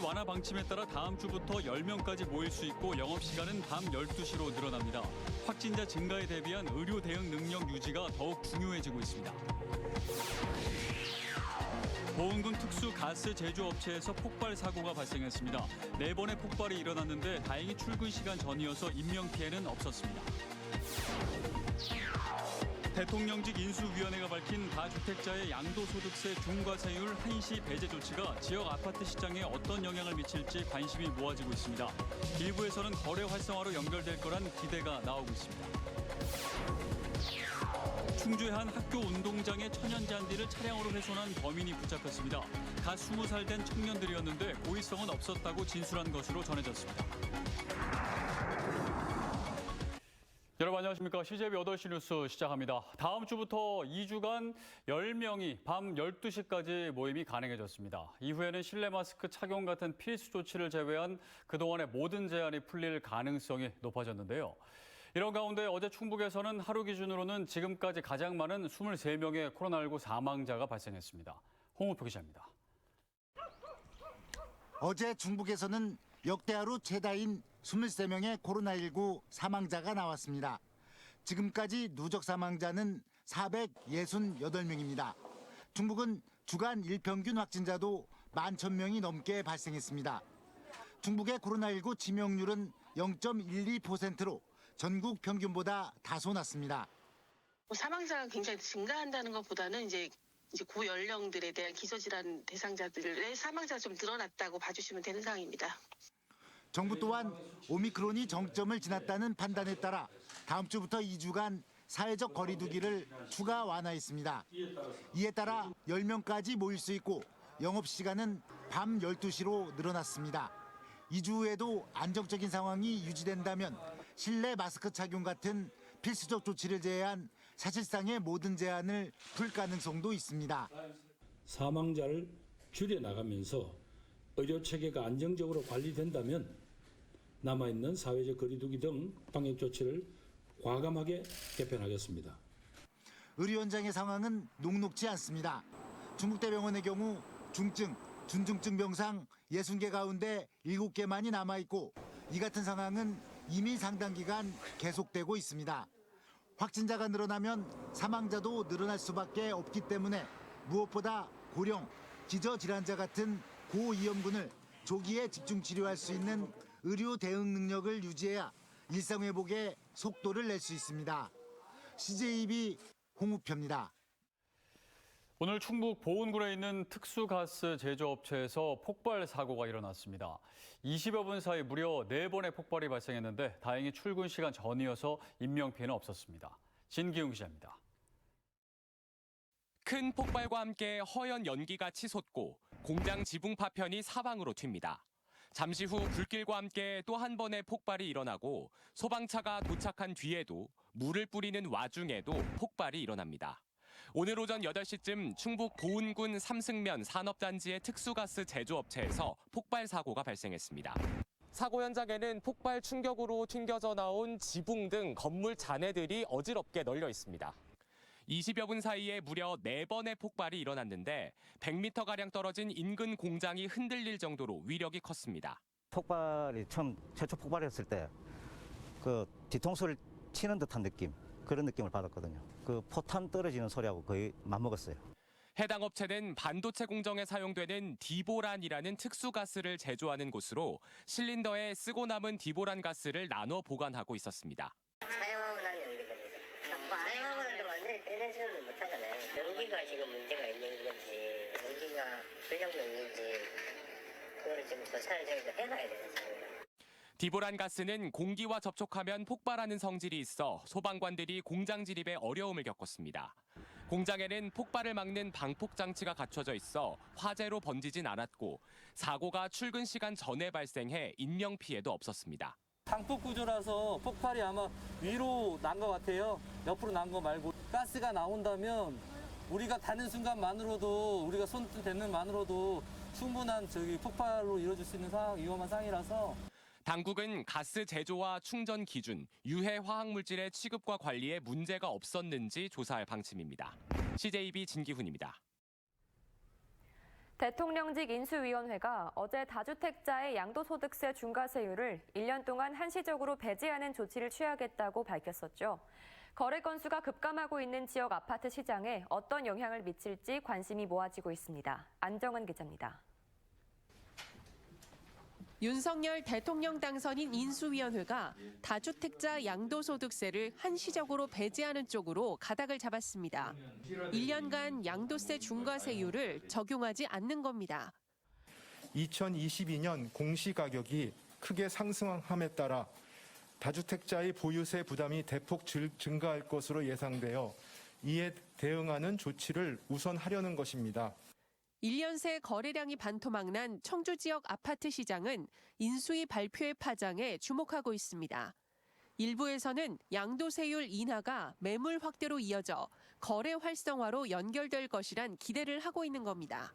완화 방침에 따라 다음 주부터 10명까지 모일 수 있고 영업시간은 밤 12시로 늘어납니다. 확진자 증가에 대비한 의료 대응 능력 유지가 더욱 중요해지고 있습니다. 보은군 특수 가스 제조업체에서 폭발 사고가 발생했습니다. 4번의 폭발이 일어났는데 다행히 출근 시간 전이어서 인명피해는 없었습니다. 대통령직 인수위원회가 밝힌 다주택자의 양도소득세 중과세율 한시 배제 조치가 지역 아파트 시장에 어떤 영향을 미칠지 관심이 모아지고 있습니다. 일부에서는 거래 활성화로 연결될 거란 기대가 나오고 있습니다. 충주의 한 학교 운동장에 천연잔디를 차량으로 훼손한 범인이 붙잡혔습니다. 갓 20살 된 청년들이었는데 고의성은 없었다고 진술한 것으로 전해졌습니다. 여러분 안녕하십니까. CJB 8시 뉴스 시작합니다. 다음 주부터 2주간 10명이 밤 12시까지 모임이 가능해졌습니다. 이후에는 실내 마스크 착용 같은 필수 조치를 제외한 그동안의 모든 제한이 풀릴 가능성이 높아졌는데요. 이런 가운데 어제 충북에서는 하루 기준으로는 지금까지 가장 많은 23명의 코로나19 사망자가 발생했습니다. 홍우표 기자입니다. 어제 중북에서는 역대하루 최다인 23명의 코로나19 사망자가 나왔습니다. 지금까지 누적 사망자는 468명입니다. 중북은 주간 일평균 확진자도 11,000명이 넘게 발생했습니다. 중북의 코로나19 치명률은 0.12%로 전국 평균보다 다소 낮습니다. 사망자가 굉장히 증가한다는 것보다는 이제 고연령들에 대한 기저질환 대상자들의 사망자가 좀 늘어났다고 봐주시면 되는 상황입니다. 정부 또한 오미크론이 정점을 지났다는 판단에 따라 다음 주부터 2주간 사회적 거리 두기를 추가 완화했습니다. 이에 따라 10명까지 모일 수 있고 영업시간은 밤 12시로 늘어났습니다. 2주 후에도 안정적인 상황이 유지된다면 실내 마스크 착용 같은 필수적 조치를 제외한 사실상의 모든 제한을 풀 가능성도 있습니다. 사망자를 줄여나가면서 의료체계가 안정적으로 관리된다면 남아있는 사회적 거리두기 등 방역 조치를 과감하게 개편하겠습니다. 의료 현장의 상황은 녹록지 않습니다. 중국대병원의 경우 중증, 준중증 병상 60개 가운데 7개만이 남아있고 이 같은 상황은 이미 상당 기간 계속되고 있습니다. 확진자가 늘어나면 사망자도 늘어날 수밖에 없기 때문에 무엇보다 고령, 기저질환자 같은 고위험군을 조기에 집중 치료할 수 있는 의료 대응 능력을 유지해야 일상회복에 속도를 낼 수 있습니다. CJB 홍우표입니다. 오늘 충북 보은군에 있는 특수가스 제조업체에서 폭발 사고가 일어났습니다. 20여 분 사이 무려 4번의 폭발이 발생했는데 다행히 출근 시간 전이어서 인명피해는 없었습니다. 진기웅 기자입니다. 큰 폭발과 함께 허연 연기가 치솟고 공장 지붕 파편이 사방으로 튑니다. 잠시 후 불길과 함께 또 한 번의 폭발이 일어나고 소방차가 도착한 뒤에도 물을 뿌리는 와중에도 폭발이 일어납니다. 오늘 오전 8시쯤 충북 보은군 삼승면 산업단지의 특수가스 제조업체에서 폭발 사고가 발생했습니다. 사고 현장에는 폭발 충격으로 튕겨져 나온 지붕 등 건물 잔해들이 어지럽게 널려 있습니다. 20여 분 사이에 무려 4번의 폭발이 일어났는데 100m가량 떨어진 인근 공장이 흔들릴 정도로 위력이 컸습니다. 폭발이 최초 폭발했을 때 그 뒤통수를 치는 듯한 느낌, 그런 느낌을 받았거든요. 그 포탄 떨어지는 소리하고 거의 맞먹었어요. 해당 업체는 반도체 공정에 사용되는 디보란이라는 특수가스를 제조하는 곳으로 실린더에 쓰고 남은 디보란 가스를 나눠 보관하고 있었습니다. 사용하고 난 연기입니다. 사용하고 나도 완전히 떼내지는 못하잖아요. 연기가 지금 문제가 있는 건지, 연기가 불량연기인지 그거를 지금 조사를 저희가 해놔야 되는 상황입니다. 디보란 가스는 공기와 접촉하면 폭발하는 성질이 있어 소방관들이 공장 진입에 어려움을 겪었습니다. 공장에는 폭발을 막는 방폭 장치가 갖춰져 있어 화재로 번지진 않았고 사고가 출근 시간 전에 발생해 인명 피해도 없었습니다. 방폭 구조라서 폭발이 아마 위로 난 것 같아요. 옆으로 난 거 말고 가스가 나온다면 우리가 닿는 순간만으로도 우리가 손 대는 만으로도 충분한 폭발로 이루어질 수 있는 위험한 상황이라서. 당국은 가스 제조와 충전 기준, 유해 화학물질의 취급과 관리에 문제가 없었는지 조사할 방침입니다. CJB 진기훈입니다. 대통령직 인수위원회가 어제 다주택자의 양도소득세 중과세율을 1년 동안 한시적으로 배제하는 조치를 취하겠다고 밝혔었죠. 거래 건수가 급감하고 있는 지역 아파트 시장에 어떤 영향을 미칠지 관심이 모아지고 있습니다. 안정은 기자입니다. 윤석열 대통령 당선인 인수위원회가 다주택자 양도소득세를 한시적으로 배제하는 쪽으로 가닥을 잡았습니다. 1년간 양도세 중과세율을 적용하지 않는 겁니다. 2022년 공시가격이 크게 상승함에 따라 다주택자의 보유세 부담이 대폭 증가할 것으로 예상되어 이에 대응하는 조치를 우선 하려는 것입니다. 1년 새 거래량이 반토막난 청주 지역 아파트 시장은 인수위 발표의 파장에 주목하고 있습니다. 일부에서는 양도세율 인하가 매물 확대로 이어져 거래 활성화로 연결될 것이란 기대를 하고 있는 겁니다.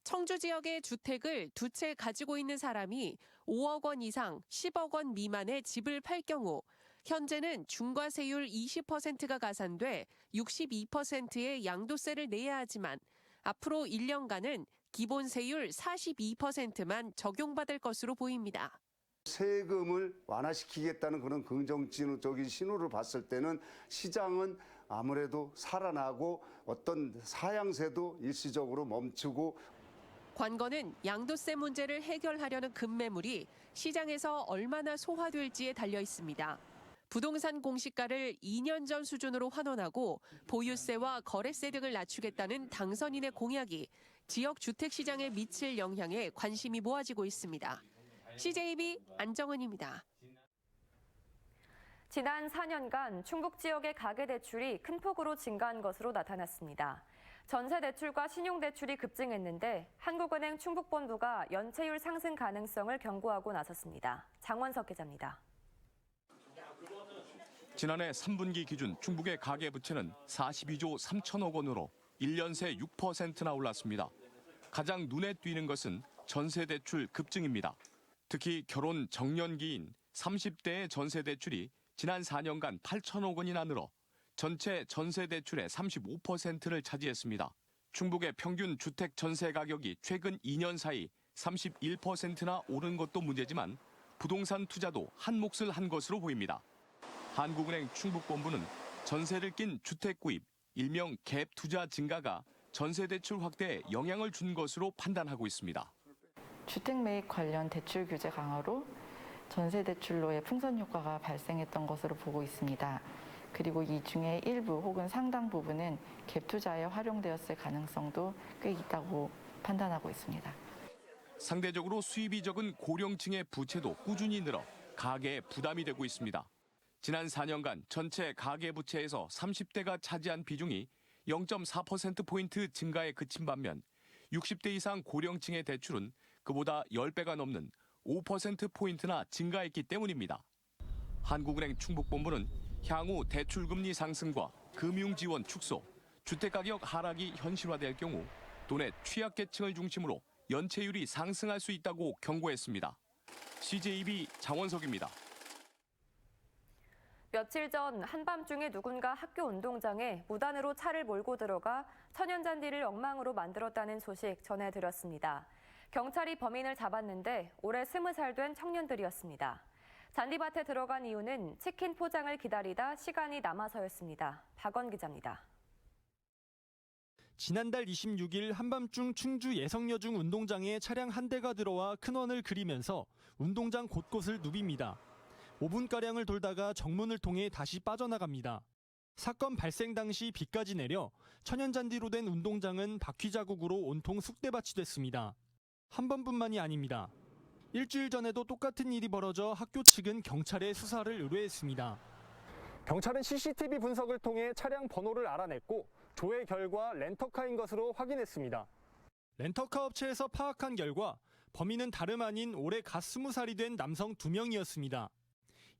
청주 지역의 주택을 두 채 가지고 있는 사람이 5억 원 이상 10억 원 미만의 집을 팔 경우 현재는 중과세율 20%가 가산돼 62%의 양도세를 내야 하지만 앞으로 1년간은 기본세율 42%만 적용받을 것으로 보입니다. 세금을 완화시키겠다는 그런 긍정적인 신호를 봤을 때는 시장은 아무래도 살아나고 어떤 사양세도 일시적으로 멈추고 관건은 양도세 문제를 해결하려는 급매물이 시장에서 얼마나 소화될지에 달려 있습니다. 부동산 공시가를 2년 전 수준으로 환원하고 보유세와 거래세 등을 낮추겠다는 당선인의 공약이 지역 주택 시장에 미칠 영향에 관심이 모아지고 있습니다. CJB 안정은입니다. 지난 4년간 충북 지역의 가계대출이 큰 폭으로 증가한 것으로 나타났습니다. 전세대출과 신용대출이 급증했는데 한국은행 충북본부가 연체율 상승 가능성을 경고하고 나섰습니다. 장원석 기자입니다. 지난해 3분기 기준 충북의 가계부채는 42조 3천억 원으로 1년 새 6%나 올랐습니다. 가장 눈에 띄는 것은 전세대출 급증입니다. 특히 결혼 정년기인 30대의 전세대출이 지난 4년간 8천억 원이나 늘어 전체 전세대출의 35%를 차지했습니다. 충북의 평균 주택 전세 가격이 최근 2년 사이 31%나 오른 것도 문제지만 부동산 투자도 한 몫을 한 것으로 보입니다. 한국은행 충북본부는 전세를 낀 주택 구입, 일명 갭 투자 증가가 전세대출 확대에 영향을 준 것으로 판단하고 있습니다. 주택 매입 관련 대출 규제 강화로 전세 대출로의 풍선 효과가 발생했던 것으로 보고 있습니다. 그리고 이 중에 일부 혹은 상당 부분은 갭 투자에 활용되었을 가능성도 꽤 있다고 판단하고 있습니다. 상대적으로 수입이 적은 고령층의 부채도 꾸준히 늘어 가계에 부담이 되고 있습니다. 지난 4년간 전체 가계부채에서 30대가 차지한 비중이 0.4%포인트 증가에 그친 반면 60대 이상 고령층의 대출은 그보다 10배가 넘는 5%포인트나 증가했기 때문입니다. 한국은행 충북본부는 향후 대출금리 상승과 금융지원 축소, 주택가격 하락이 현실화될 경우 도내 취약계층을 중심으로 연체율이 상승할 수 있다고 경고했습니다. CJB 장원석입니다. 며칠 전 한밤중에 누군가 학교 운동장에 무단으로 차를 몰고 들어가 천연잔디를 엉망으로 만들었다는 소식 전해드렸습니다. 경찰이 범인을 잡았는데 올해 20살 된 청년들이었습니다. 잔디밭에 들어간 이유는 치킨 포장을 기다리다 시간이 남아서였습니다. 박원 기자입니다. 지난달 26일 한밤중 충주 예성여중 운동장에 차량 한 대가 들어와 큰 원을 그리면서 운동장 곳곳을 누빕니다. 5분가량을 돌다가 정문을 통해 다시 빠져나갑니다. 사건 발생 당시 비까지 내려 천연잔디로 된 운동장은 바퀴 자국으로 온통 쑥대밭이 됐습니다. 한 번뿐만이 아닙니다. 일주일 전에도 똑같은 일이 벌어져 학교 측은 경찰에 수사를 의뢰했습니다. 경찰은 CCTV 분석을 통해 차량 번호를 알아냈고 조회 결과 렌터카인 것으로 확인했습니다. 렌터카 업체에서 파악한 결과 범인은 다름 아닌 올해 갓 20살이 된 남성 2명이었습니다.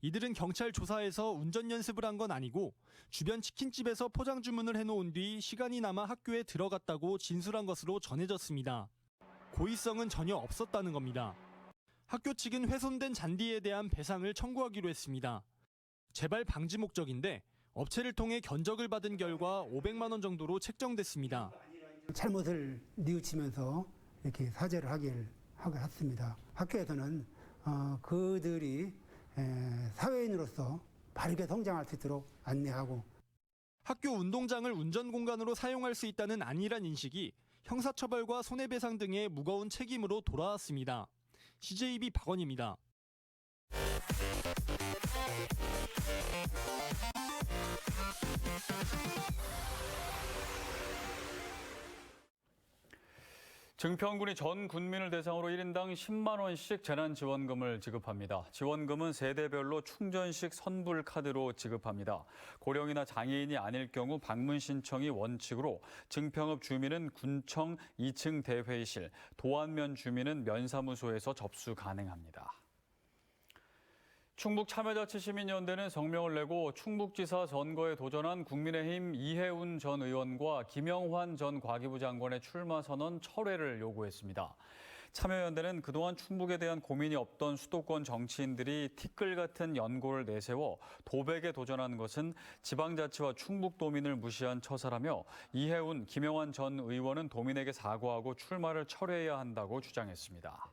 이들은 경찰 조사에서 운전 연습을 한 건 아니고 주변 치킨집에서 포장 주문을 해놓은 뒤 시간이 남아 학교에 들어갔다고 진술한 것으로 전해졌습니다. 고의성은 전혀 없었다는 겁니다. 학교 측은 훼손된 잔디에 대한 배상을 청구하기로 했습니다. 재발 방지 목적인데 업체를 통해 견적을 받은 결과 500만 원 정도로 책정됐습니다. 잘못을 뉘우치면서 이렇게 사죄를 하게 했습니다. 학교에서는 그들이 사회인으로서 바르게 성장할 수 있도록 안내하고 학교 운동장을 운전 공간으로 사용할 수 있다는 안일한 인식이 형사처벌과 손해배상 등의 무거운 책임으로 돌아왔습니다. CJB 박원입니다. 증평군이 전 군민을 대상으로 1인당 10만 원씩 재난지원금을 지급합니다. 지원금은 세대별로 충전식 선불카드로 지급합니다. 고령이나 장애인이 아닐 경우 방문 신청이 원칙으로 증평읍 주민은 군청 2층 대회의실, 도안면 주민은 면사무소에서 접수 가능합니다. 충북참여자치시민연대는 성명을 내고 충북지사 선거에 도전한 국민의힘 이해운 전 의원과 김영환 전 과기부 장관의 출마 선언 철회를 요구했습니다. 참여연대는 그동안 충북에 대한 고민이 없던 수도권 정치인들이 티끌 같은 연고를 내세워 도백에 도전한 것은 지방자치와 충북도민을 무시한 처사라며 이해운, 김영환 전 의원은 도민에게 사과하고 출마를 철회해야 한다고 주장했습니다.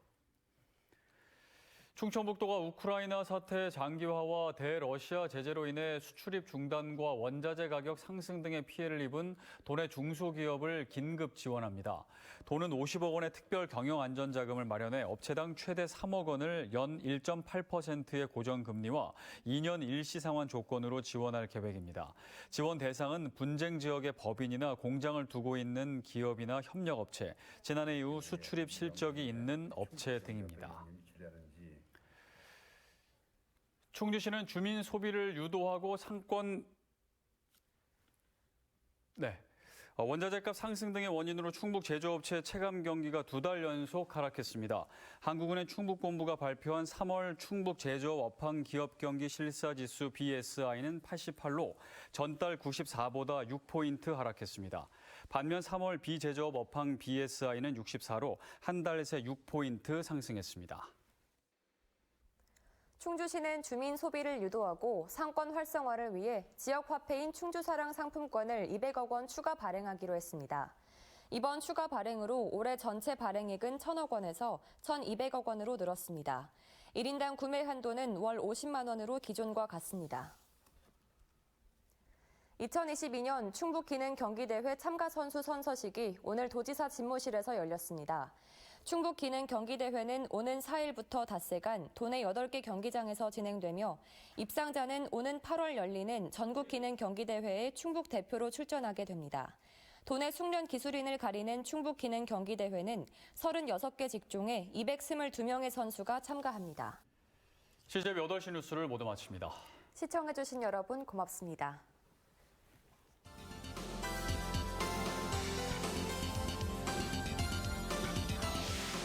충청북도가 우크라이나 사태 장기화와 대러시아 제재로 인해 수출입 중단과 원자재 가격 상승 등의 피해를 입은 도내 중소기업을 긴급 지원합니다. 도는 50억 원의 특별 경영 안전 자금을 마련해 업체당 최대 3억 원을 연 1.8%의 고정금리와 2년 일시 상환 조건으로 지원할 계획입니다. 지원 대상은 분쟁 지역의 법인이나 공장을 두고 있는 기업이나 협력업체, 지난해 이후 수출입 실적이 있는 업체 등입니다. 충주시는 주민 소비를 유도하고 원자재값 상승 등의 원인으로 충북 제조업체 체감 경기가 2달 연속 하락했습니다. 한국은행 충북본부가 발표한 3월 충북 제조업 업황 기업 경기 실사지수 BSI는 88로 전달 94보다 6포인트 하락했습니다. 반면 3월 비제조업 업황 BSI는 64로 한 달 새 6포인트 상승했습니다. 충주시는 주민 소비를 유도하고 상권 활성화를 위해 지역 화폐인 충주사랑 상품권을 200억 원 추가 발행하기로 했습니다. 이번 추가 발행으로 올해 전체 발행액은 1,000억 원에서 1,200억 원으로 늘었습니다. 1인당 구매 한도는 월 50만 원으로 기존과 같습니다. 2022년 충북 기능 경기대회 참가 선수 선서식이 오늘 도지사 집무실에서 열렸습니다. 충북 기능 경기대회는 오는 4일부터 닷새간 도내 8개 경기장에서 진행되며 입상자는 오는 8월 열리는 전국 기능 경기대회에 충북 대표로 출전하게 됩니다. 도내 숙련 기술인을 가리는 충북 기능 경기대회는 36개 직종에 222명의 선수가 참가합니다. CJB 8시 뉴스를 모두 마칩니다. 시청해주신 여러분 고맙습니다.